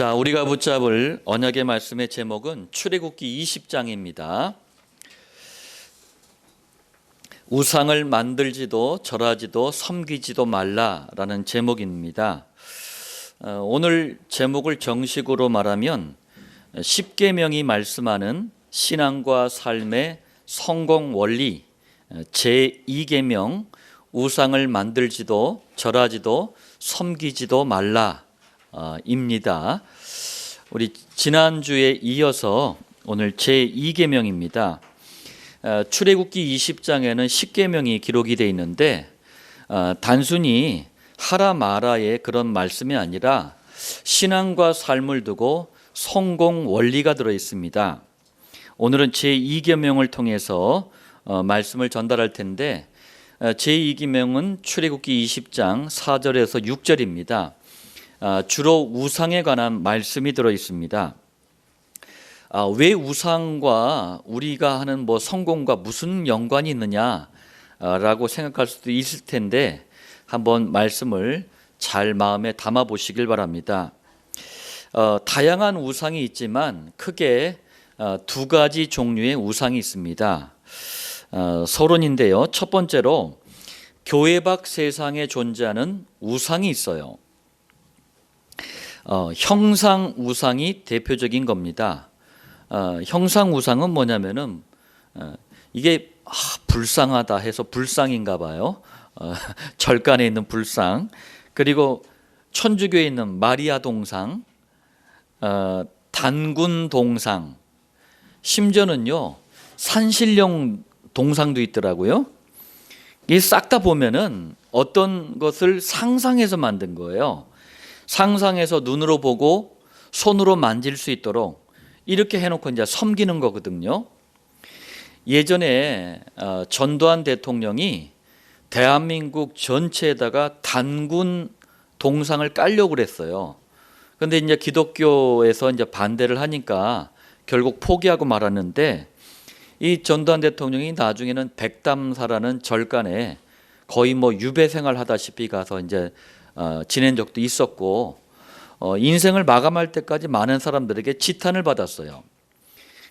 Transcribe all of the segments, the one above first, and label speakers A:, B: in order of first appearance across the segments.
A: 자, 우리가 붙잡을 언약의 말씀의 제목은 출애굽기 20장입니다. 우상을 만들지도 절하지도 섬기지도 말라라는 제목입니다. 오늘 제목을 정식으로 말하면 십계명이 말씀하는 신앙과 삶의 성공 원리 제2계명 우상을 만들지도 절하지도 섬기지도 말라입니다. 우리 지난주에 이어서 오늘 제2계명입니다. 출애굽기 20장에는 10계명이 기록이 되어 있는데 단순히 하라 마라의 그런 말씀이 아니라 신앙과 삶을 두고 성공 원리가 들어 있습니다. 오늘은 제2계명을 통해서 말씀을 전달할 텐데 제2계명은 출애굽기 20장 4절에서 6절입니다. 주로 우상에 관한 말씀이 들어 있습니다. 왜 우상과 우리가 하는 성공과 무슨 연관이 있느냐라고 생각할 수도 있을 텐데 한번 말씀을 잘 마음에 담아 보시길 바랍니다. 다양한 우상이 있지만 크게 두 가지 종류의 우상이 있습니다. 서론인데요. 첫 번째로 교회 밖 세상에 존재하는 우상이 있어요. 형상 우상이 대표적인 겁니다. 형상 우상은 뭐냐면은 이게 불상하다 해서 불상인가 봐요. 절간에 있는 불상, 그리고 천주교에 있는 마리아 동상, 단군 동상, 심지어는요 산신령 동상도 있더라고요. 이 싹 다 보면은 어떤 것을 상상해서 만든 거예요. 상상해서 눈으로 보고 손으로 만질 수 있도록 이렇게 해놓고 이제 섬기는 거거든요. 예전에 전두환 대통령이 대한민국 전체에다가 단군 동상을 깔려고 그랬어요. 그런데 이제 기독교에서 이제 반대를 하니까 결국 포기하고 말았는데 이 전두환 대통령이 나중에는 백담사라는 절간에 거의 유배 생활하다시피 가서 이제 지낸 적도 있었고 인생을 마감할 때까지 많은 사람들에게 지탄을 받았어요.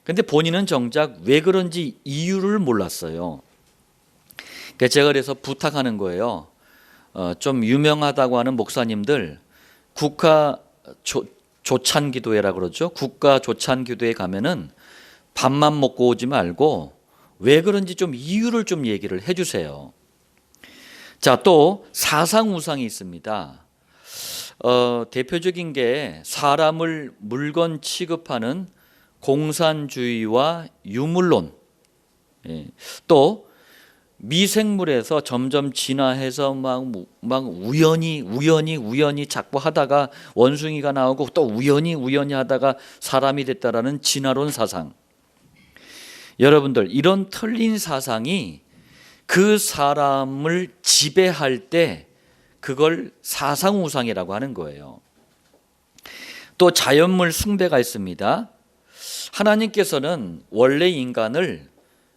A: 그런데 본인은 정작 왜 그런지 이유를 몰랐어요. 제가 그래서 부탁하는 거예요. 좀 유명하다고 하는 목사님들 국가 조찬기도회라고 그러죠. 국가 조찬기도회 가면은 밥만 먹고 오지 말고 왜 그런지 좀 이유를 좀 얘기를 해주세요. 자, 또 사상 우상이 있습니다. 대표적인 게 사람을 물건 취급하는 공산주의와 유물론, 또 미생물에서 점점 진화해서 막 우연히 자꾸 하다가 원숭이가 나오고 또 우연히 하다가 사람이 됐다라는 진화론 사상. 여러분들, 이런 틀린 사상이 그 사람을 지배할 때 그걸 사상우상이라고 하는 거예요. 또 자연물 숭배가 있습니다. 하나님께서는 원래 인간을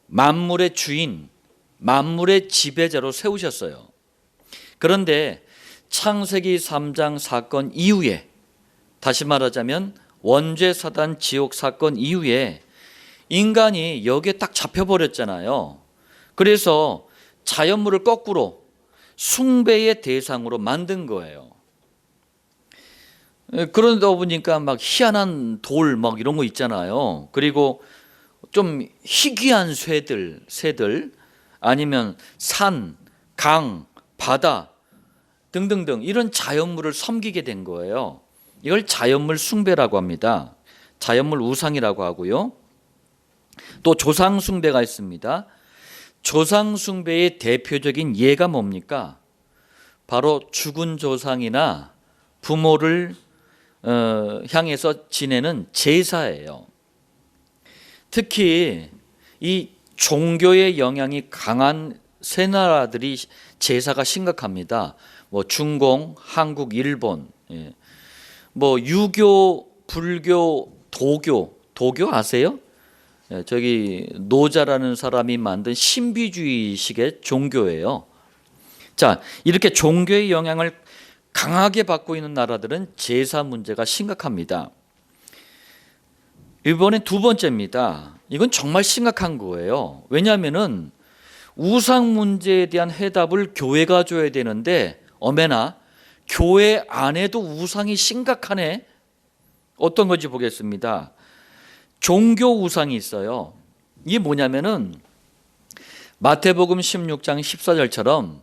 A: 만물의 주인, 만물의 지배자로 세우셨어요. 그런데 창세기 3장 사건 이후에, 다시 말하자면 원죄사단 지옥 사건 이후에 인간이 여기에 딱 잡혀버렸잖아요. 그래서 자연물을 거꾸로 숭배의 대상으로 만든 거예요. 그러다 보니까 막 희한한 돌 이런 거 있잖아요. 그리고 좀 희귀한 새들 아니면 산, 강, 바다 등등등 이런 자연물을 섬기게 된 거예요. 이걸 자연물 숭배라고 합니다. 자연물 우상이라고 하고요. 또 조상 숭배가 있습니다. 조상 숭배의 대표적인 예가 뭡니까? 바로 죽은 조상이나 부모를 향해서 지내는 제사예요. 특히 이 종교의 영향이 강한 세 나라들이 제사가 심각합니다. 중공, 한국, 일본, 유교, 불교, 도교 아세요? 저기 노자라는 사람이 만든 신비주의식의 종교예요. 자, 이렇게 종교의 영향을 강하게 받고 있는 나라들은 제사 문제가 심각합니다. 이번엔 두 번째입니다. 이건 정말 심각한 거예요. 왜냐하면은 우상 문제에 대한 해답을 교회가 줘야 되는데 어메나 교회 안에도 우상이 심각하네. 어떤 건지 보겠습니다. 종교 우상이 있어요. 이게 뭐냐면은 마태복음 16장 14절처럼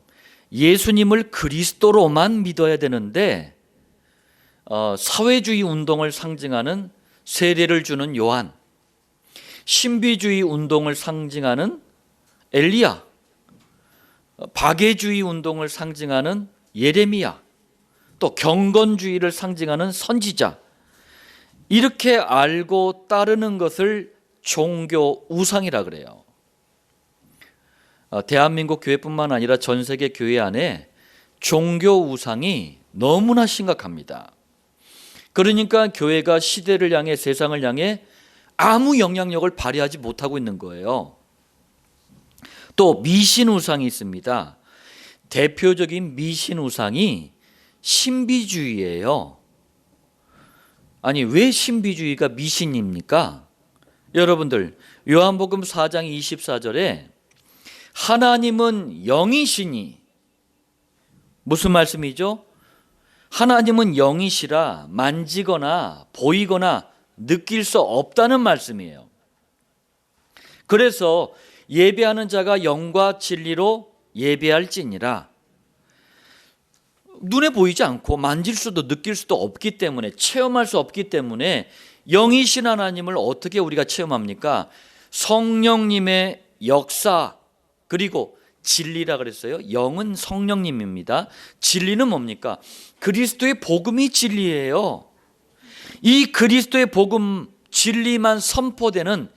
A: 예수님을 그리스도로만 믿어야 되는데 사회주의 운동을 상징하는 세례를 주는 요한, 신비주의 운동을 상징하는 엘리야, 박애주의 운동을 상징하는 예레미야, 또 경건주의를 상징하는 선지자, 이렇게 알고 따르는 것을 종교 우상이라 그래요. 대한민국 교회뿐만 아니라 전 세계 교회 안에 종교 우상이 너무나 심각합니다. 그러니까 교회가 시대를 향해 세상을 향해 아무 영향력을 발휘하지 못하고 있는 거예요. 또 미신 우상이 있습니다. 대표적인 미신 우상이 신비주의예요. 아니, 왜 신비주의가 미신입니까? 여러분들, 요한복음 4장 24절에 하나님은 영이시니, 무슨 말씀이죠? 하나님은 영이시라 만지거나 보이거나 느낄 수 없다는 말씀이에요. 그래서 예배하는 자가 영과 진리로 예배할지니라. 눈에 보이지 않고 만질 수도 느낄 수도 없기 때문에, 체험할 수 없기 때문에 영이신 하나님을 어떻게 우리가 체험합니까? 성령님의 역사, 그리고 진리라 그랬어요. 영은 성령님입니다. 진리는 뭡니까? 그리스도의 복음이 진리예요. 이 그리스도의 복음 진리만 선포되는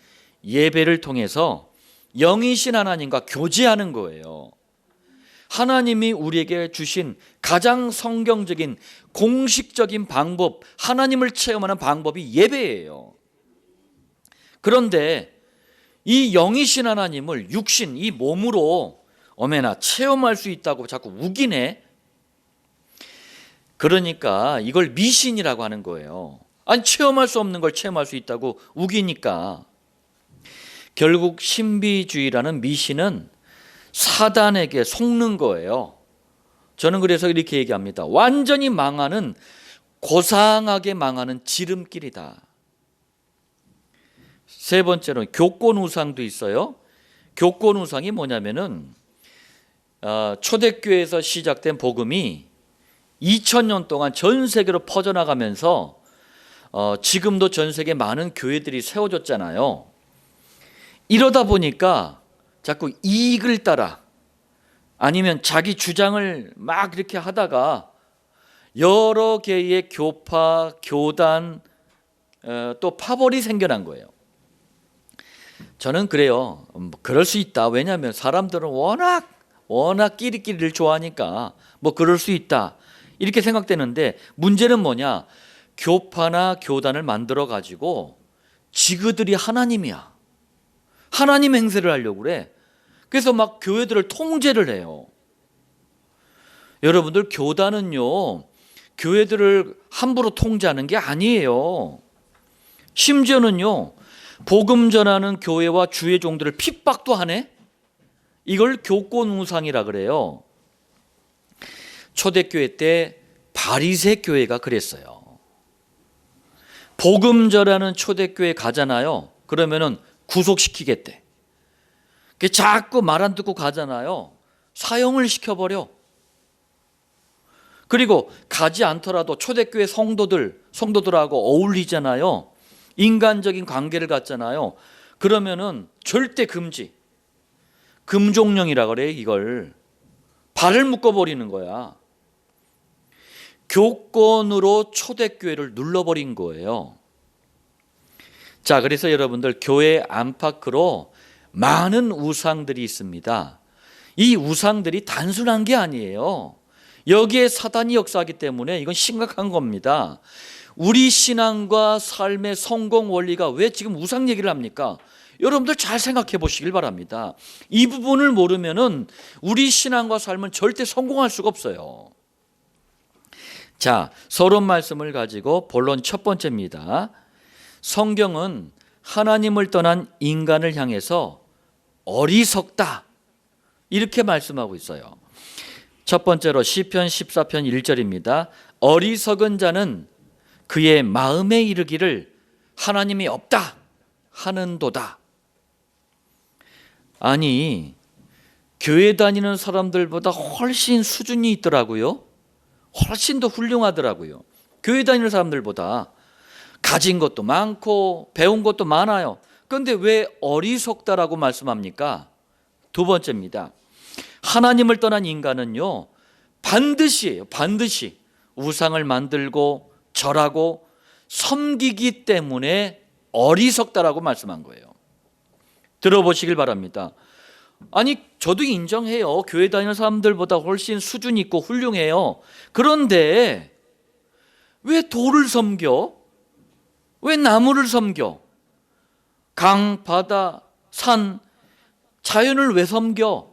A: 예배를 통해서 영이신 하나님과 교제하는 거예요. 하나님이 우리에게 주신 가장 성경적인 공식적인 방법, 하나님을 체험하는 방법이 예배예요. 그런데 이 영이신 하나님을 육신, 이 몸으로 어메나 체험할 수 있다고 자꾸 우기네. 그러니까 이걸 미신이라고 하는 거예요. 아니, 체험할 수 없는 걸 체험할 수 있다고 우기니까. 결국 신비주의라는 미신은 사단에게 속는 거예요. 저는 그래서 이렇게 얘기합니다. 완전히 망하는, 고상하게 망하는 지름길이다. 세 번째로 교권 우상도 있어요. 교권 우상이 뭐냐면은 초대교회에서 시작된 복음이 2000년 동안 전 세계로 퍼져나가면서 지금도 전 세계 많은 교회들이 세워졌잖아요. 이러다 보니까 자꾸 이익을 따라, 아니면 자기 주장을 막 이렇게 하다가 여러 개의 교파, 교단, 또 파벌이 생겨난 거예요. 저는 그래요. 그럴 수 있다. 왜냐하면 사람들은 워낙 끼리끼리를 좋아하니까 뭐 그럴 수 있다, 이렇게 생각되는데, 문제는 뭐냐? 교파나 교단을 만들어 가지고 지그들이 하나님이야, 하나님 행세를 하려고 그래. 그래서 막 교회들을 통제를 해요. 여러분들, 교단은요, 교회들을 함부로 통제하는 게 아니에요. 심지어는요, 복음 전하는 교회와 주의 종들을 핍박도 하네. 이걸 교권 우상이라 그래요. 초대교회 때 바리새 교회가 그랬어요. 복음 전하는 초대교회 가잖아요. 그러면은 구속시키겠대. 자꾸 말 안 듣고 가잖아요. 사형을 시켜버려. 그리고 가지 않더라도 초대교회 성도들하고 어울리잖아요. 인간적인 관계를 갖잖아요. 그러면은 절대 금지, 금종령이라 그래. 이걸 발을 묶어버리는 거야. 교권으로 초대교회를 눌러버린 거예요. 자, 그래서 여러분들, 교회 안팎으로 많은 우상들이 있습니다. 이 우상들이 단순한 게 아니에요. 여기에 사단이 역사하기 때문에 이건 심각한 겁니다. 우리 신앙과 삶의 성공 원리가 왜 지금 우상 얘기를 합니까? 여러분들 잘 생각해 보시길 바랍니다. 이 부분을 모르면은 우리 신앙과 삶은 절대 성공할 수가 없어요. 자, 서론 말씀을 가지고 본론 첫 번째입니다. 성경은 하나님을 떠난 인간을 향해서 어리석다 이렇게 말씀하고 있어요. 첫 번째로 시편 14편 1절입니다. 어리석은 자는 그의 마음에 이르기를 하나님이 없다 하는도다. 아니, 교회 다니는 사람들보다 훨씬 수준이 있더라고요. 훨씬 더 훌륭하더라고요. 교회 다니는 사람들보다 가진 것도 많고 배운 것도 많아요. 그런데 왜 어리석다라고 말씀합니까? 두 번째입니다. 하나님을 떠난 인간은요, 반드시 우상을 만들고 절하고 섬기기 때문에 어리석다라고 말씀한 거예요. 들어보시길 바랍니다. 아니, 저도 인정해요. 교회 다니는 사람들보다 훨씬 수준 있고 훌륭해요. 그런데 왜 돌을 섬겨? 왜 나무를 섬겨? 강, 바다, 산, 자연을 왜 섬겨?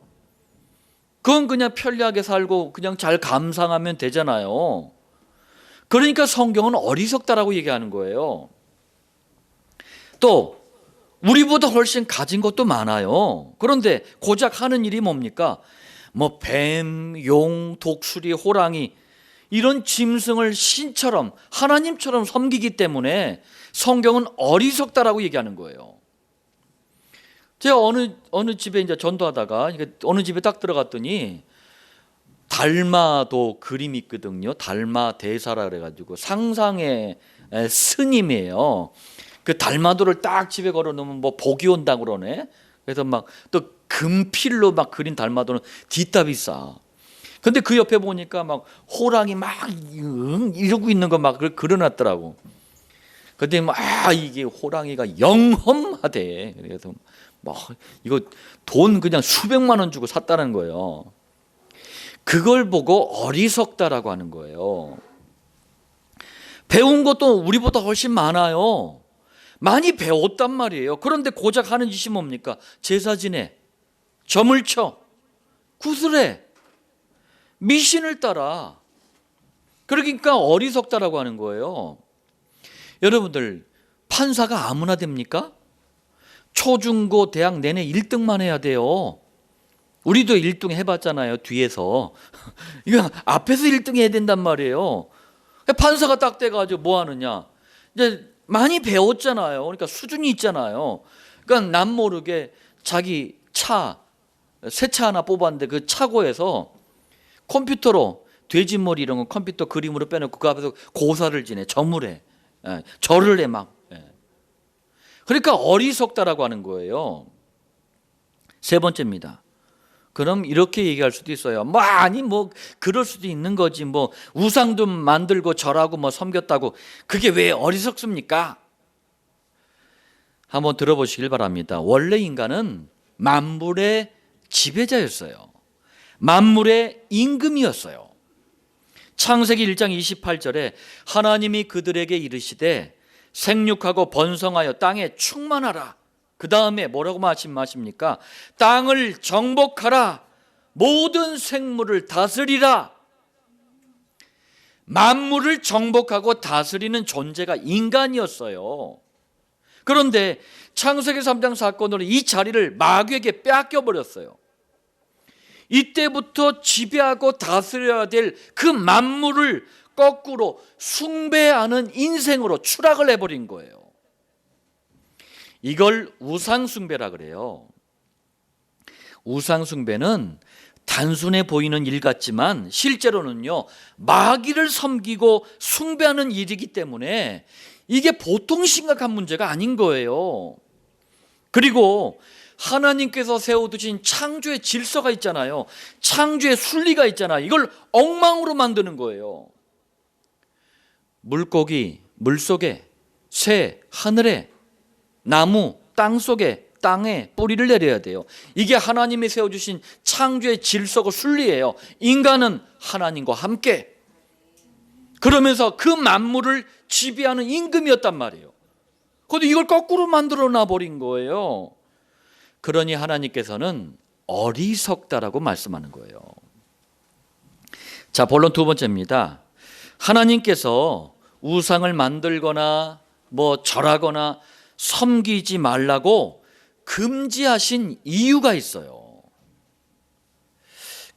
A: 그건 그냥 편리하게 살고 그냥 잘 감상하면 되잖아요. 그러니까 성경은 어리석다라고 얘기하는 거예요. 또 우리보다 훨씬 가진 것도 많아요. 그런데 고작 하는 일이 뭡니까? 뭐 뱀, 용, 독수리, 호랑이 이런 짐승을 신처럼 하나님처럼 섬기기 때문에 성경은 어리석다라고 얘기하는 거예요. 제가 어느 집에 이제 전도하다가 어느 집에 딱 들어갔더니 달마도 그림이 있거든요. 달마 대사라 그래가지고 상상의 스님이에요. 그 달마도를 딱 집에 걸어놓으면 뭐 복이 온다고 그러네. 그래서 막 또 금필로 막 그린 달마도는 뒷답이 싸. 근데 그 옆에 보니까 막 호랑이 막 이러고 있는 거 막 그려놨더라고. 근데 막 이게 호랑이가 영험하대. 그래서 막 이거 돈 그냥 수백만 원 주고 샀다는 거예요. 그걸 보고 어리석다라고 하는 거예요. 배운 것도 우리보다 훨씬 많아요. 많이 배웠단 말이에요. 그런데 고작 하는 짓이 뭡니까? 제사 지내, 점을 쳐, 구슬해, 미신을 따라. 그러니까 어리석다라고 하는 거예요. 여러분들, 판사가 아무나 됩니까? 초중고 대학 내내 1등만 해야 돼요. 우리도 1등 해봤잖아요. 뒤에서. 이거 앞에서 1등 해야 된단 말이에요. 판사가 딱 돼가지고 뭐 하느냐? 이제 많이 배웠잖아요. 그러니까 수준이 있잖아요. 그러니까 남 모르게 자기 새 차 하나 뽑았는데 그 차고에서 컴퓨터로 돼지머리 이런 거 컴퓨터 그림으로 빼놓고 그 앞에서 고사를 지내, 점을 해, 절을 해 막. 그러니까 어리석다라고 하는 거예요. 세 번째입니다. 그럼 이렇게 얘기할 수도 있어요. 뭐 그럴 수도 있는 거지. 뭐 우상도 만들고 절하고 뭐 섬겼다고 그게 왜 어리석습니까? 한번 들어보시길 바랍니다. 원래 인간은 만물의 지배자였어요. 만물의 임금이었어요. 창세기 1장 28절에 하나님이 그들에게 이르시되 생육하고 번성하여 땅에 충만하라. 그 다음에 뭐라고 말씀하십니까? 땅을 정복하라. 모든 생물을 다스리라. 만물을 정복하고 다스리는 존재가 인간이었어요. 그런데 창세기 3장 사건으로 이 자리를 마귀에게 빼앗겨버렸어요. 이때부터 지배하고 다스려야 될 그 만물을 거꾸로 숭배하는 인생으로 추락을 해버린 거예요. 이걸 우상숭배라 그래요. 우상숭배는 단순해 보이는 일 같지만 실제로는요, 마귀를 섬기고 숭배하는 일이기 때문에 이게 보통 심각한 문제가 아닌 거예요. 그리고 하나님께서 세워두신 창조의 질서가 있잖아요. 창조의 순리가 있잖아요. 이걸 엉망으로 만드는 거예요. 물고기, 물속에, 새, 하늘에, 나무, 땅속에, 땅에 뿌리를 내려야 돼요. 이게 하나님이 세워주신 창조의 질서고 순리예요. 인간은 하나님과 함께 그러면서 그 만물을 지배하는 임금이었단 말이에요. 그런데 이걸 거꾸로 만들어 놔버린 거예요. 그러니 하나님께서는 어리석다라고 말씀하는 거예요. 자, 본론 두 번째입니다. 하나님께서 우상을 만들거나 뭐 절하거나 섬기지 말라고 금지하신 이유가 있어요.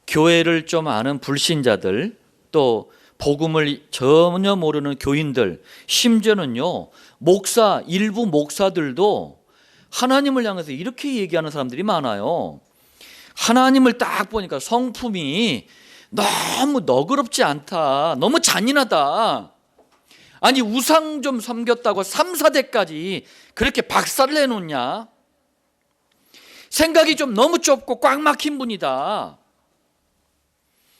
A: 교회를 좀 아는 불신자들, 또 복음을 전혀 모르는 교인들, 심지어는요 일부 목사들도 하나님을 향해서 이렇게 얘기하는 사람들이 많아요. 하나님을 딱 보니까 성품이 너무 너그럽지 않다, 너무 잔인하다. 아니 우상 좀 섬겼다고 3, 4대까지 그렇게 박살을 내놓냐? 생각이 좀 너무 좁고 꽉 막힌 분이다.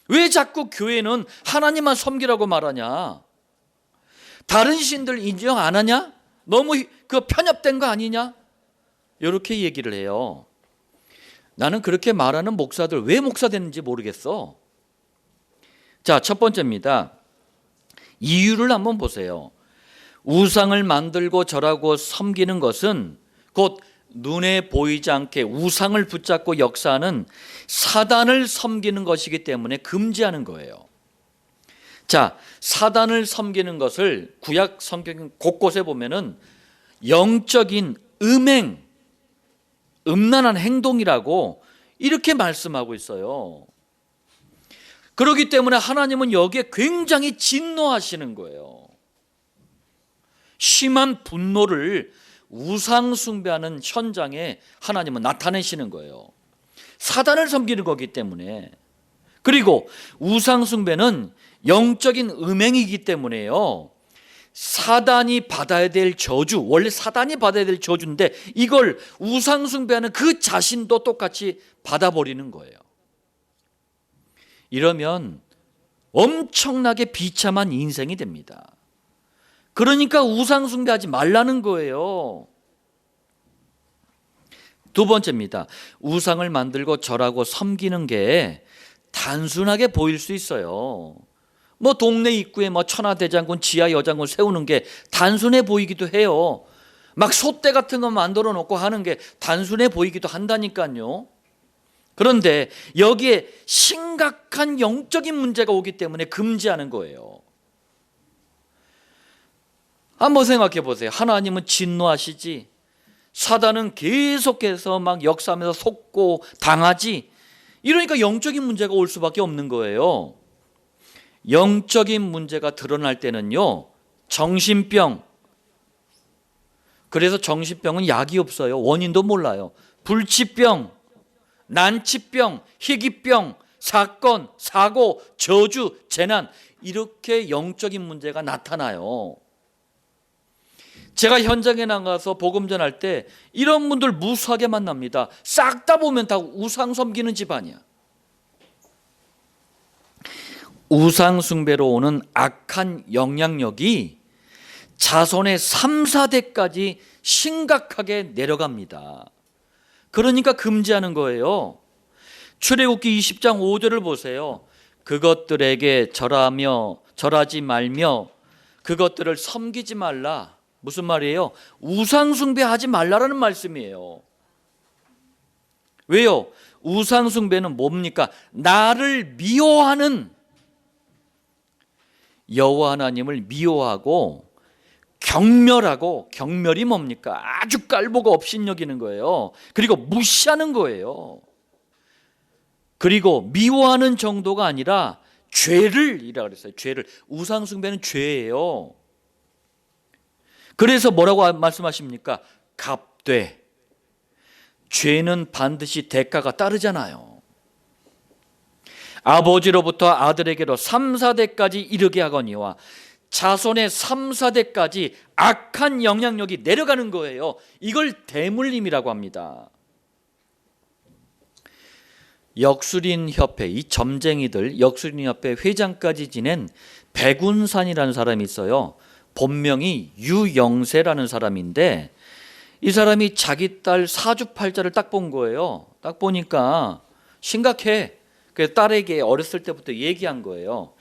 A: 왜 자꾸 교회는 하나님만 섬기라고 말하냐? 다른 신들 인정 안 하냐? 너무 그 편협된 거 아니냐? 이렇게 얘기를 해요. 나는 그렇게 말하는 목사들 왜 목사 됐는지 모르겠어. 자, 첫 번째입니다. 이유를 한번 보세요. 우상을 만들고 절하고 섬기는 것은 곧 눈에 보이지 않게 우상을 붙잡고 역사하는 사단을 섬기는 것이기 때문에 금지하는 거예요. 자, 사단을 섬기는 것을 구약 성경 곳곳에 보면은 영적인 음란한 행동이라고 이렇게 말씀하고 있어요. 그렇기 때문에 하나님은 여기에 굉장히 진노하시는 거예요. 심한 분노를 우상 숭배하는 현장에 하나님은 나타내시는 거예요. 사단을 섬기는 거기 때문에. 그리고 우상 숭배는 영적인 음행이기 때문에요. 사단이 받아야 될 저주, 원래 사단이 받아야 될 저주인데 이걸 우상 숭배하는 그 자신도 똑같이 받아버리는 거예요. 이러면 엄청나게 비참한 인생이 됩니다. 그러니까 우상 숭배하지 말라는 거예요. 두 번째입니다. 우상을 만들고 절하고 섬기는 게 단순하게 보일 수 있어요. 뭐 동네 입구에 뭐 천하대장군, 지하여장군 세우는 게 단순해 보이기도 해요. 막 솥대 같은 거 만들어 놓고 하는 게 단순해 보이기도 한다니까요. 그런데 여기에 심각한 영적인 문제가 오기 때문에 금지하는 거예요. 한번 생각해 보세요. 하나님은 진노하시지, 사단은 계속해서 막 역사하면서 속고 당하지. 이러니까 영적인 문제가 올 수밖에 없는 거예요. 영적인 문제가 드러날 때는요, 정신병. 그래서 정신병은 약이 없어요. 원인도 몰라요. 불치병, 난치병, 희귀병, 사건, 사고, 저주, 재난, 이렇게 영적인 문제가 나타나요. 제가 현장에 나가서 복음 전할 때 이런 분들 무수하게 만납니다. 싹 다 보면 다 우상 섬기는 집안이야. 우상 숭배로 오는 악한 영향력이 자손의 3, 4대까지 심각하게 내려갑니다. 그러니까 금지하는 거예요. 출애굽기 20장 5절을 보세요. 그것들에게 절하지 말며 그것들을 섬기지 말라. 무슨 말이에요? 우상 숭배하지 말라라는 말씀이에요. 왜요? 우상 숭배는 뭡니까? 나를 미워하는, 여호와 하나님을 미워하고 경멸하고, 경멸이 뭡니까? 아주 깔보고 업신여기는 거예요. 그리고 무시하는 거예요. 그리고 미워하는 정도가 아니라 죄를이라 그랬어요. 죄를. 우상 숭배는 죄예요. 그래서 뭐라고 말씀하십니까? 갚되. 죄는 반드시 대가가 따르잖아요. 아버지로부터 아들에게로 3, 4대까지 이르게 하거니와 자손의 3, 4대까지 악한 영향력이 내려가는 거예요. 이걸 대물림이라고 합니다. 역술인협회, 이 점쟁이들 역술인협회 회장까지 지낸 백운산이라는 사람이 있어요. 본명이 유영세라는 사람인데 이 사람이 자기 딸 사주팔자를 딱 본 거예요. 딱 보니까 심각해. 그래서 딸에게 어렸을 때부터 얘기한 거예요.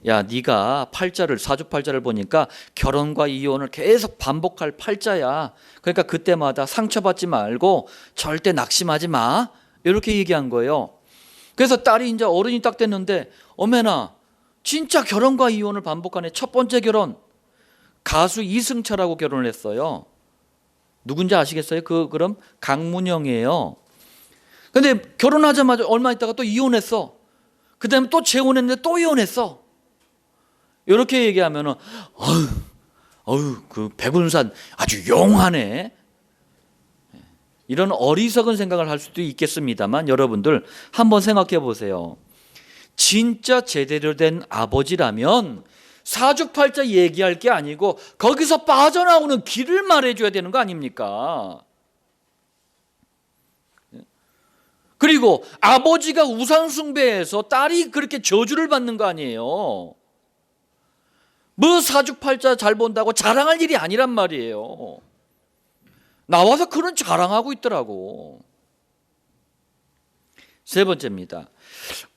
A: 야, 네가 사주팔자를 보니까 결혼과 이혼을 계속 반복할 팔자야. 그러니까 그때마다 상처받지 말고 절대 낙심하지 마. 이렇게 얘기한 거예요. 그래서 딸이 이제 어른이 딱 됐는데 어메나 진짜 결혼과 이혼을 반복하는 첫 번째 결혼, 가수 이승철하고 결혼을 했어요. 누군지 아시겠어요? 그럼 강문영이에요. 근데 결혼하자마자 얼마 있다가 또 이혼했어. 그 다음에 또 재혼했는데 또 이혼했어. 이렇게 얘기하면은 그 백운산 아주 용하네. 이런 어리석은 생각을 할 수도 있겠습니다만 여러분들 한번 생각해 보세요. 진짜 제대로 된 아버지라면 사주팔자 얘기할 게 아니고 거기서 빠져나오는 길을 말해줘야 되는 거 아닙니까? 그리고 아버지가 우상숭배해서 딸이 그렇게 저주를 받는 거 아니에요. 뭐 사주팔자 잘 본다고 자랑할 일이 아니란 말이에요. 나와서 그런 자랑하고 있더라고. 세 번째입니다.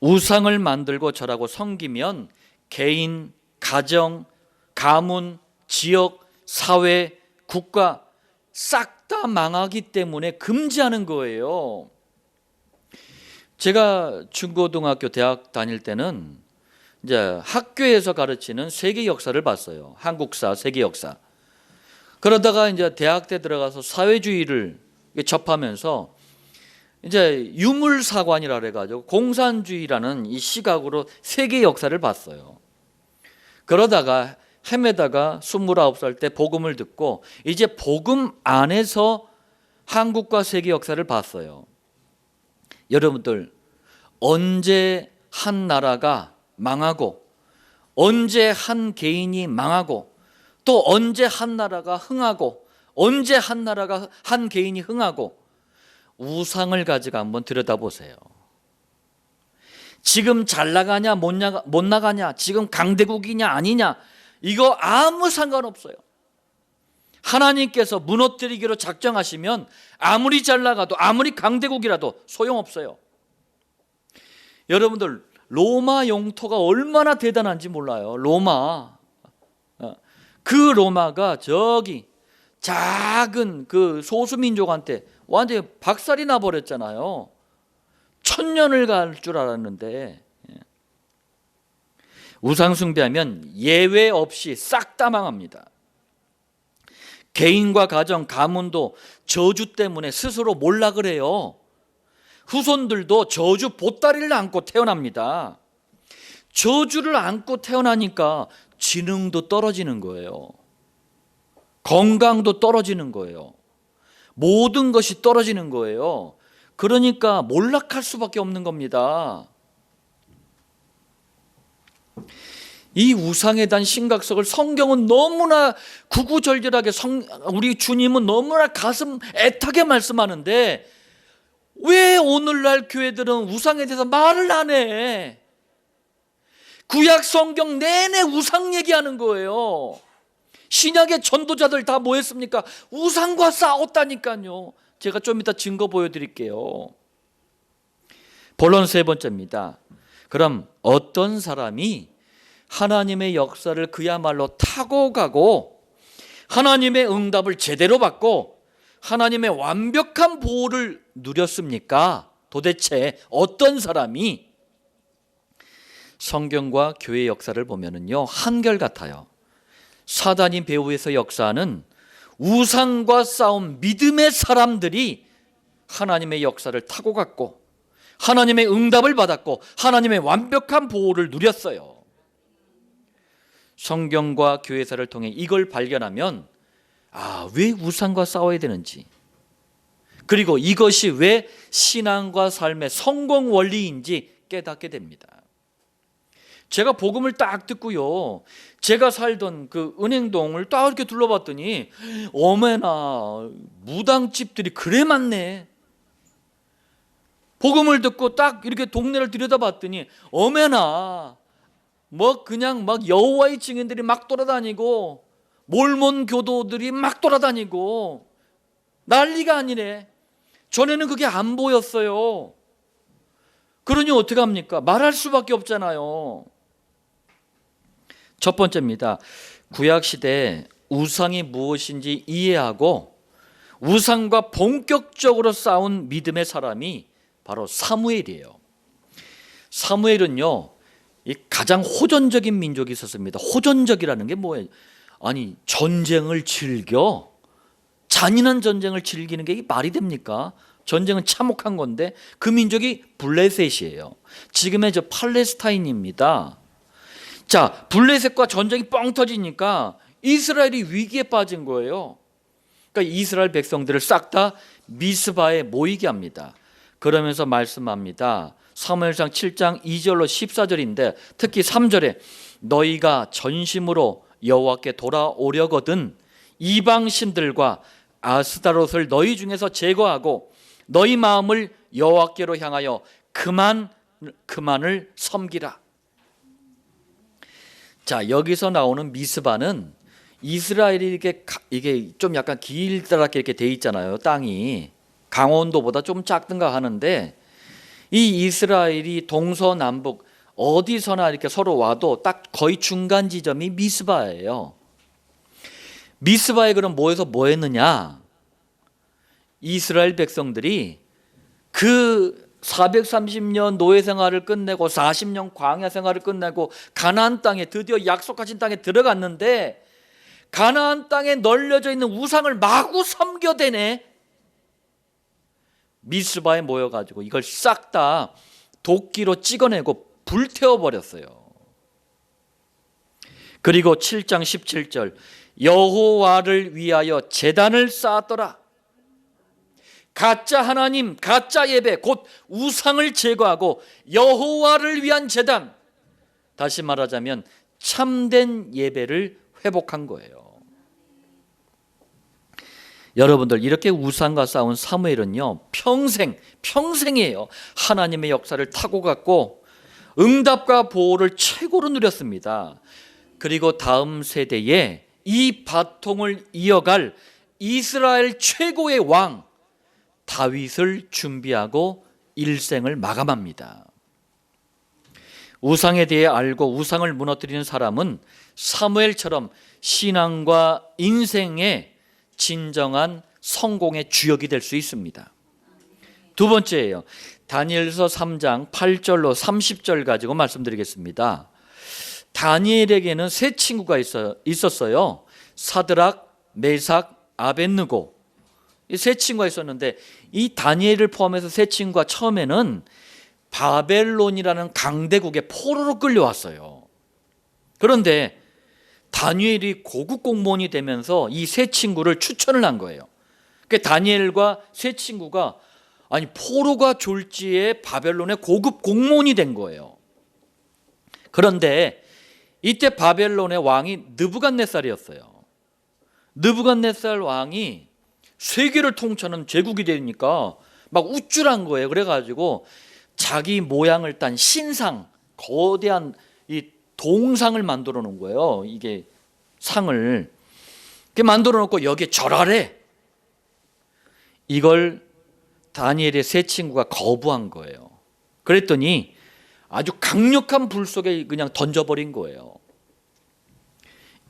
A: 우상을 만들고 절하고 섬기면 개인, 가정, 가문, 지역, 사회, 국가 싹 다 망하기 때문에 금지하는 거예요. 제가 중고등학교 대학 다닐 때는 이제 학교에서 가르치는 세계 역사를 봤어요. 한국사, 세계 역사. 그러다가 이제 대학 때 들어가서 사회주의를 접하면서 이제 유물사관이라 그래가지고 공산주의라는 이 시각으로 세계 역사를 봤어요. 그러다가 헤매다가 29살 때 복음을 듣고 이제 복음 안에서 한국과 세계 역사를 봤어요. 여러분들 언제 한 나라가 망하고 언제 한 개인이 망하고 또 언제 한 나라가 흥하고 언제 한 나라가 한 개인이 흥하고 우상을 가지고 한번 들여다보세요. 지금 잘 나가냐 못 나가냐 지금 강대국이냐 아니냐 이거 아무 상관없어요. 하나님께서 무너뜨리기로 작정하시면 아무리 잘 나가도 아무리 강대국이라도 소용없어요. 여러분들 로마 영토가 얼마나 대단한지 몰라요. 로마. 그 로마가 저기 작은 그 소수민족한테 완전히 박살이 나버렸잖아요. 1000년을 갈 줄 알았는데 우상숭배하면 예외 없이 싹 다 망합니다. 개인과 가정, 가문도 저주 때문에 스스로 몰락을 해요. 후손들도 저주 보따리를 안고 태어납니다. 저주를 안고 태어나니까 지능도 떨어지는 거예요. 건강도 떨어지는 거예요. 모든 것이 떨어지는 거예요. 그러니까 몰락할 수밖에 없는 겁니다. 이 우상에 대한 심각성을 성경은 너무나 구구절절하게 우리 주님은 너무나 가슴 애타게 말씀하는데 왜 오늘날 교회들은 우상에 대해서 말을 안 해? 구약 성경 내내 우상 얘기하는 거예요. 신약의 전도자들 다 뭐 했습니까? 우상과 싸웠다니까요. 제가 좀 이따 증거 보여드릴게요. 본론 세 번째입니다. 그럼 어떤 사람이 하나님의 역사를 그야말로 타고 가고 하나님의 응답을 제대로 받고 하나님의 완벽한 보호를 누렸습니까? 도대체 어떤 사람이? 성경과 교회 역사를 보면은요 한결같아요. 사단이 배후에서 역사하는 우상과 싸운 믿음의 사람들이 하나님의 역사를 타고 갔고 하나님의 응답을 받았고 하나님의 완벽한 보호를 누렸어요. 성경과 교회사를 통해 이걸 발견하면 왜 우상과 싸워야 되는지, 그리고 이것이 왜 신앙과 삶의 성공 원리인지 깨닫게 됩니다. 제가 복음을 딱 듣고요, 제가 살던 그 은행동을 딱 이렇게 둘러봤더니 어메나 무당집들이 그래 많네. 복음을 듣고 딱 이렇게 동네를 들여다봤더니 어메나 뭐 그냥 막 여호와의 증인들이 막 돌아다니고 몰몬 교도들이 막 돌아다니고 난리가 아니네. 전에는 그게 안 보였어요. 그러니 어떻게 합니까? 말할 수밖에 없잖아요. 첫 번째입니다. 구약시대에 우상이 무엇인지 이해하고 우상과 본격적으로 싸운 믿음의 사람이 바로 사무엘이에요. 사무엘은요 이 가장 호전적인 민족이 있었습니다. 호전적이라는 게 뭐예요? 아니, 전쟁을 즐겨, 잔인한 전쟁을 즐기는 게 말이 됩니까? 전쟁은 참혹한 건데 그 민족이 블레셋이에요. 지금의 저 팔레스타인입니다. 자, 블레셋과 전쟁이 뻥 터지니까 이스라엘이 위기에 빠진 거예요. 그러니까 이스라엘 백성들을 싹 다 미스바에 모이게 합니다. 그러면서 말씀합니다. 사무엘상 7장 2절로 14절인데 특히 3절에 너희가 전심으로 여호와께 돌아오려거든 이방 신들과 아스타롯을 너희 중에서 제거하고 너희 마음을 여호와께로 향하여 그만을 섬기라. 자, 여기서 나오는 미스바는 이스라엘이 이게 좀 약간 길다랗게 이렇게 돼 있잖아요. 땅이 강원도보다 좀 작든가 하는데 이 이스라엘이 동서남북 어디서나 이렇게 서로 와도 딱 거의 중간 지점이 미스바예요. 미스바에 그럼 모여서 뭐 했느냐? 이스라엘 백성들이 그 430년 노예 생활을 끝내고 40년 광야 생활을 끝내고 가나안 땅에 드디어 약속하신 땅에 들어갔는데 가나안 땅에 널려져 있는 우상을 마구 섬겨대네. 미스바에 모여가지고 이걸 싹 다 도끼로 찍어내고 불태워버렸어요. 그리고 7장 17절 여호와를 위하여 제단을 쌓았더라. 가짜 하나님, 가짜 예배, 곧 우상을 제거하고 여호와를 위한 제단, 다시 말하자면 참된 예배를 회복한 거예요. 여러분들, 이렇게 우상과 싸운 사무엘은요 평생이에요. 하나님의 역사를 타고 갔고 응답과 보호를 최고로 누렸습니다. 그리고 다음 세대에 이 바통을 이어갈 이스라엘 최고의 왕 다윗을 준비하고 일생을 마감합니다. 우상에 대해 알고 우상을 무너뜨리는 사람은 사무엘처럼 신앙과 인생의 진정한 성공의 주역이 될 수 있습니다. 두 번째예요. 다니엘서 3장 8절로 30절 가지고 말씀드리겠습니다. 다니엘에게는 세 친구가 있었어요. 사드락, 메삭, 아벳느고. 이 세 친구가 있었는데 이 다니엘을 포함해서 세 친구가 처음에는 바벨론이라는 강대국에 포로로 끌려왔어요. 그런데 다니엘이 고급 공무원이 되면서 이 세 친구를 추천을 한 거예요. 그러니까 다니엘과 세 친구가 아니 포로가 졸지에 바벨론의 고급 공무원이 된 거예요. 그런데 이때 바벨론의 왕이 느부갓네살이었어요. 느부갓네살 왕이 세계를 통치하는 제국이 되니까 막 우쭐한 거예요. 그래가지고 자기 모양을 딴 신상, 거대한 이 동상을 만들어 놓은 거예요. 이게 상을 이렇게 만들어 놓고 여기에 절하래. 이걸 다니엘의 세 친구가 거부한 거예요. 그랬더니 아주 강력한 불 속에 그냥 던져버린 거예요.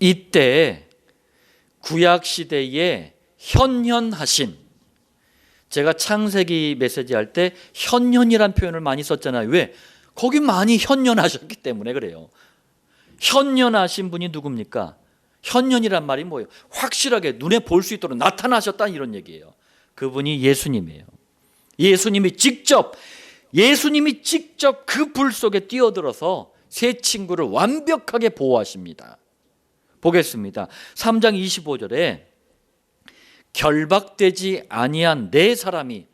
A: 이때 구약 시대에 현현하신, 제가 창세기 메시지 할 때 현현이란 표현을 많이 썼잖아요. 왜? 거기 많이 현현하셨기 때문에 그래요. 현현하신 분이 누굽니까? 현현이란 말이 뭐예요? 확실하게 눈에 볼 수 있도록 나타나셨다 이런 얘기예요. 그분이 예수님이에요. 예수님이 직접 그 불 속에 뛰어들어서 세 친구를 완벽하게 보호하십니다. 보겠습니다. 3장 25절에 결박되지 아니한 네 사람이,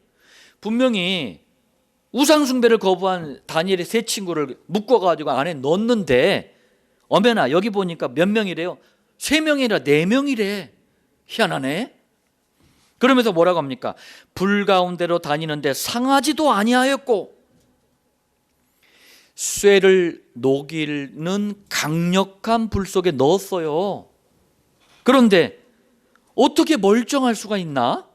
A: 분명히 우상숭배를 거부한 다니엘의 세 친구를 묶어가지고 안에 넣었는데 어메나 여기 보니까 몇 명이래요? 3명이라 4명이래. 희한하네. 그러면서 뭐라고 합니까? 불 가운데로 다니는데 상하지도 아니하였고 쇠를 녹이는 강력한 불 속에 넣었어요. 그런데 어떻게 멀쩡할 수가 있나?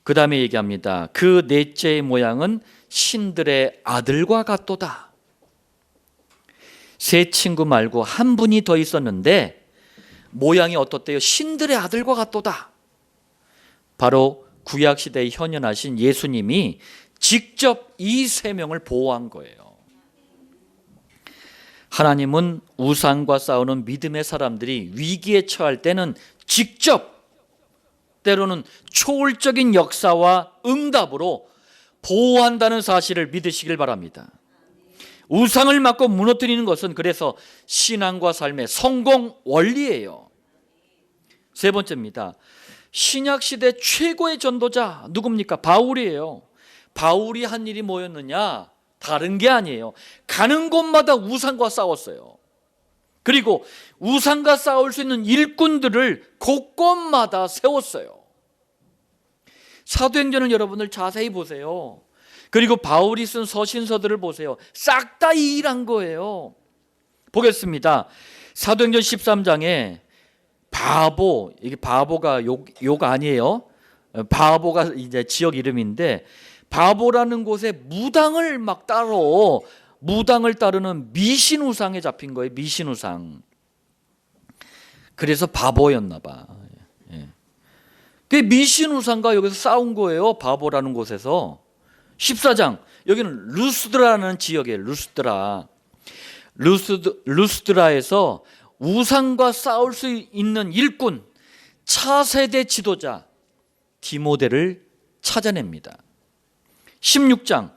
A: 그 다음에 얘기합니다. 그 넷째의 모양은 신들의 아들과 같도다. 세 친구 말고 한 분이 더 있었는데 모양이 어떻대요? 신들의 아들과 같도다. 바로 구약시대에 현현하신 예수님이 직접 이 세 명을 보호한 거예요. 하나님은 우상과 싸우는 믿음의 사람들이 위기에 처할 때는 직접, 때로는 초월적인 역사와 응답으로 보호한다는 사실을 믿으시길 바랍니다. 우상을 막고 무너뜨리는 것은 그래서 신앙과 삶의 성공 원리예요. 세 번째입니다. 신약시대 최고의 전도자 누굽니까? 바울이에요. 바울이 한 일이 뭐였느냐? 다른 게 아니에요. 가는 곳마다 우상과 싸웠어요. 그리고 우상과 싸울 수 있는 일꾼들을 곳곳마다 세웠어요. 사도행전을 여러분들 자세히 보세요. 그리고 바울이 쓴 서신서들을 보세요. 싹 다 이 일한 거예요. 보겠습니다. 사도행전 13장에 바보, 이게 바보가 욕 아니에요. 바보가 이제 지역 이름인데, 바보라는 곳에 무당을 막 따로, 무당을 따르는 미신 우상에 잡힌 거예요. 미신 우상. 그래서 바보였나 봐. 그 미신 우상과 여기서 싸운 거예요. 바보라는 곳에서. 14장, 여기는 루스드라는 지역이에요. 루스드라에서 우상과 싸울 수 있는 일꾼, 차세대 지도자 디모데를 찾아냅니다. 16장,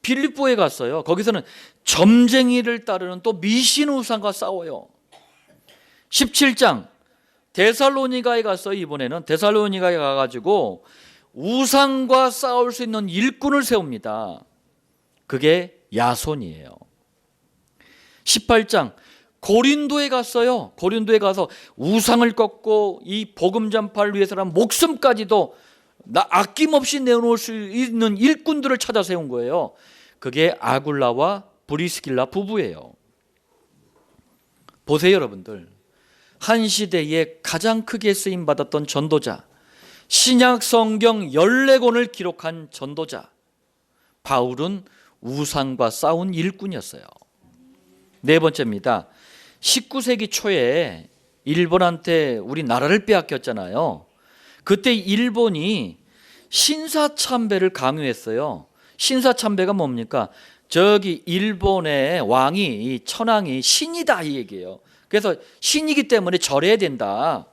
A: 빌립보에 갔어요. 거기서는 점쟁이를 따르는 또 미신 우상과 싸워요. 17장, 데살로니가에 갔어요. 이번에는 데살로니가에 가가지고 우상과 싸울 수 있는 일꾼을 세웁니다. 그게 야손이에요. 18장, 고린도에 갔어요. 고린도에 가서 우상을 꺾고 이 복음 전파를 위해서라면 목숨까지도 아낌없이 내놓을 수 있는 일꾼들을 찾아 세운 거예요. 그게 아굴라와 브리스길라 부부예요. 보세요, 여러분들. 한 시대에 가장 크게 쓰임 받았던 전도자, 신약 성경 14권을 기록한 전도자 바울은 우상과 싸운 일꾼이었어요. 네 번째입니다. 19세기 초에 일본한테 우리 나라를 빼앗겼잖아요. 그때 일본이 신사참배를 강요했어요. 신사참배가 뭡니까? 저기 일본의 왕이, 이 천황이 신이다 이 얘기예요. 그래서 신이기 때문에 절해야 된다.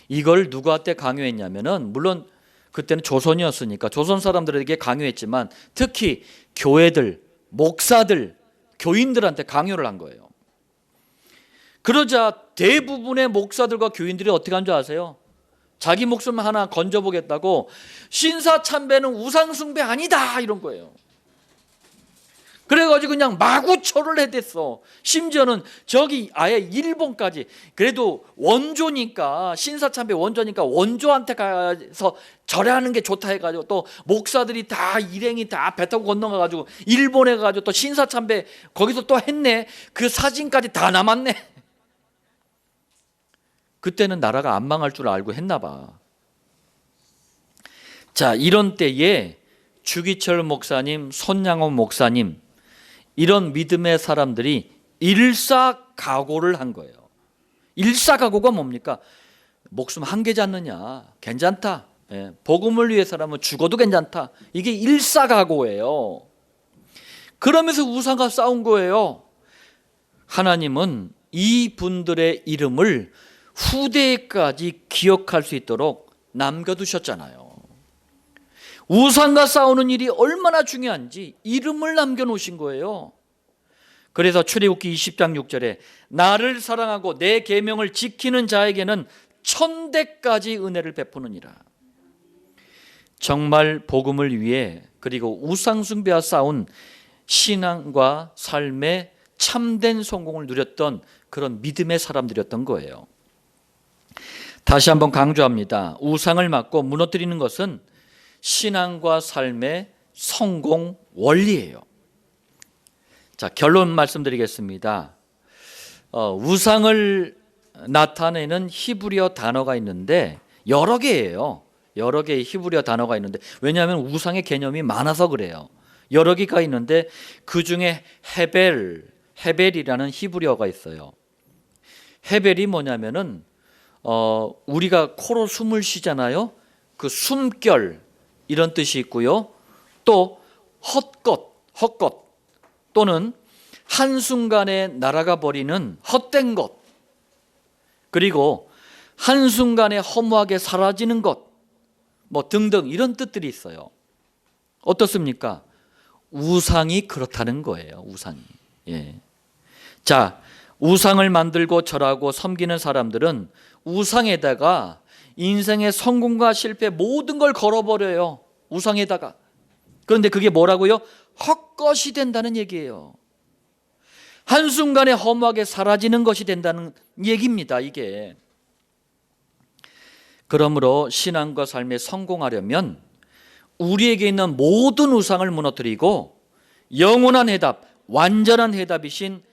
A: 이걸 누구한테 강요했냐면은, 물론 그때는 조선이었으니까 조선 사람들에게 강요했지만 특히 교회들, 목사들, 교인들한테 강요를 한 거예요. 그러자 대부분의 목사들과 교인들이 어떻게 한 줄 아세요? 자기 목숨 하나 건져보겠다고 신사참배는 우상숭배 아니다 이런 거예요. 그래가지고 그냥 마구초를 해댔어. 심지어는 저기 아예 일본까지, 그래도 원조니까, 신사참배 원조니까 원조한테 가서 절하는 게 좋다 해가지고 또 목사들이 다 일행이 다 배 타고 건너가가지고 일본에 가가지고 또 신사참배 거기서 또 했네. 그 사진까지 다 남았네. 그때는 나라가 안 망할 줄 알고 했나 봐. 자, 이런 때에 주기철 목사님, 손양원 목사님, 이런 믿음의 사람들이 일사각오를 한 거예요. 일사각오가 뭡니까? 목숨 한 개지 않느냐, 괜찮다. 복음을 위해서라면 죽어도 괜찮다. 이게 일사각오예요. 그러면서 우상과 싸운 거예요. 하나님은 이 분들의 이름을 후대까지 기억할 수 있도록 남겨두셨잖아요. 우상과 싸우는 일이 얼마나 중요한지 이름을 남겨놓으신 거예요. 그래서 출애굽기 20장 6절에 나를 사랑하고 내 계명을 지키는 자에게는 1000대까지 은혜를 베푸느니라. 정말 복음을 위해 그리고 우상 숭배와 싸운 신앙과 삶의 참된 성공을 누렸던 그런 믿음의 사람들이었던 거예요. 다시 한번 강조합니다. 우상을 막고 무너뜨리는 것은 신앙과 삶의 성공 원리예요. 자, 결론 말씀드리겠습니다. 우상을 나타내는 히브리어 단어가 있는데 여러 개예요. 여러 개의 히브리어 단어가 있는데, 왜냐하면 우상의 개념이 많아서 그래요. 여러 개가 있는데 그 중에 헤벨이라는 히브리어가 있어요. 헤벨이 뭐냐면은 우리가 코로 숨을 쉬잖아요. 그 숨결 이런 뜻이 있고요. 또 헛것 또는 한순간에 날아가 버리는 헛된 것, 그리고 한순간에 허무하게 사라지는 것, 뭐 등등 이런 뜻들이 있어요. 어떻습니까? 우상이 그렇다는 거예요. 우상이. 예. 자, 우상을 만들고 절하고 섬기는 사람들은 우상에다가 인생의 성공과 실패 모든 걸 걸어버려요. 우상에다가. 그런데 그게 뭐라고요? 헛것이 된다는 얘기예요. 한순간에 허무하게 사라지는 것이 된다는 얘기입니다. 이게. 그러므로 신앙과 삶에 성공하려면 우리에게 있는 모든 우상을 무너뜨리고 영원한 해답, 완전한 해답이신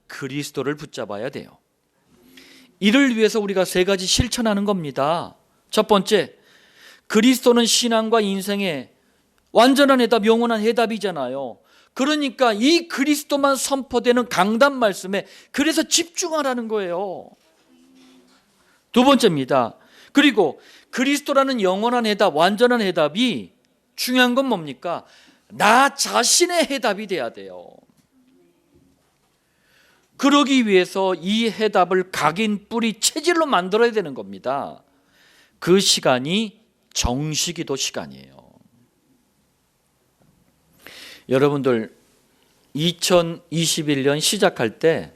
A: 그리스도를 붙잡아야 돼요. 이를 위해서 우리가 세 가지 실천하는 겁니다. 첫 번째, 그리스도는 신앙과 인생의 완전한 해답, 영원한 해답이잖아요. 그러니까 이 그리스도만 선포되는 강단 말씀에 그래서 집중하라는 거예요. 두 번째입니다. 그리고 그리스도라는 영원한 해답, 완전한 해답이 중요한 건 뭡니까? 나 자신의 해답이 돼야 돼요. 그러기 위해서 이 해답을 각인, 뿌리, 체질로 만들어야 되는 겁니다. 그 시간이 정시기도 시간이에요. 여러분들 2021년 시작할 때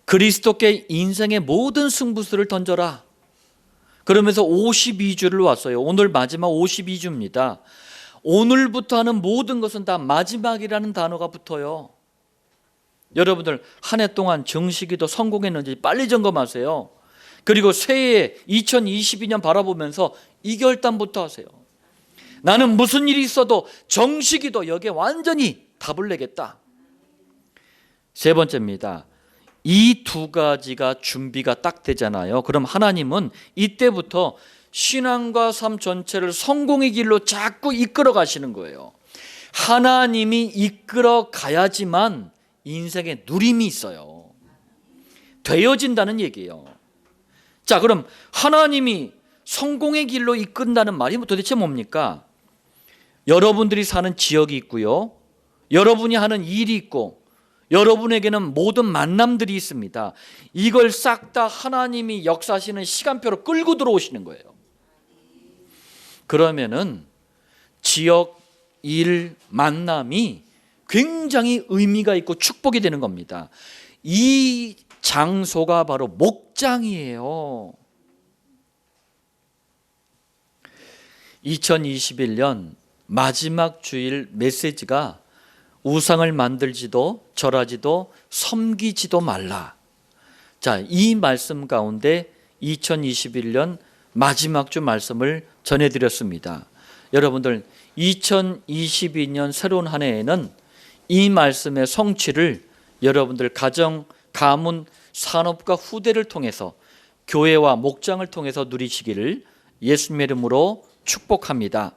A: 그리스도께 인생의 모든 승부수를 던져라. 그러면서 52주를 왔어요. 오늘 마지막 52주입니다. 오늘부터 하는 모든 것은 다 마지막이라는 단어가 붙어요. 여러분들 한 해 동안 정시기도 성공했는지 빨리 점검하세요. 그리고 새해 2022년 바라보면서 이 결단부터 하세요. 나는 무슨 일이 있어도 정시기도 여기에 완전히 답을 내겠다. 세 번째입니다. 이 두 가지가 준비가 딱 되잖아요. 그럼 하나님은 이때부터 신앙과 삶 전체를 성공의 길로 자꾸 이끌어 가시는 거예요. 하나님이 이끌어 가야지만 인생에 누림이 있어요. 되어진다는 얘기예요. 자, 그럼 하나님이 성공의 길로 이끈다는 말이 도대체 뭡니까? 여러분들이 사는 지역이 있고요, 여러분이 하는 일이 있고, 여러분에게는 모든 만남들이 있습니다. 이걸 싹 다 하나님이 역사하시는 시간표로 끌고 들어오시는 거예요. 그러면은 지역, 일, 만남이 굉장히 의미가 있고 축복이 되는 겁니다. 이 장소가 바로 목장이에요. 2021년 마지막 주일 메시지가 우상을 만들지도 절하지도 섬기지도 말라. 자, 이 말씀 가운데 2021년 마지막 주 말씀을 전해드렸습니다. 여러분들 2022년 새로운 한 해에는 이 말씀의 성취를 여러분들 가정, 가문, 산업과 후대를 통해서 교회와 목장을 통해서 누리시기를 예수님의 이름으로 축복합니다.